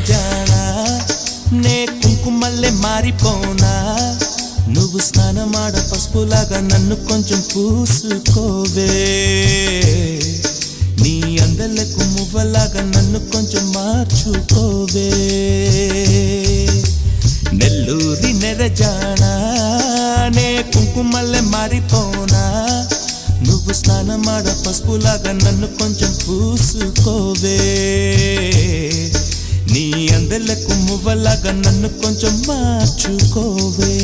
నెరజానా నే కుంకుమల్లే మారిపోనా నువ్వు స్నానమాడ పసుపులాగా నన్ను కొంచెం పూసుకోవే నీ అందలకు మువ్వలాగా నన్ను కొంచెం మార్చుకోవే నెల్లూరి నెరజానా నే కుంకుమల్లే మారిపోనా నువ్వు స్నానమాడ పసుపులాగా నన్ను కొంచెం పూసుకోవే నీ అందలకు మువ్వలాగా నన్ను కొంచెం మార్చుకోవే.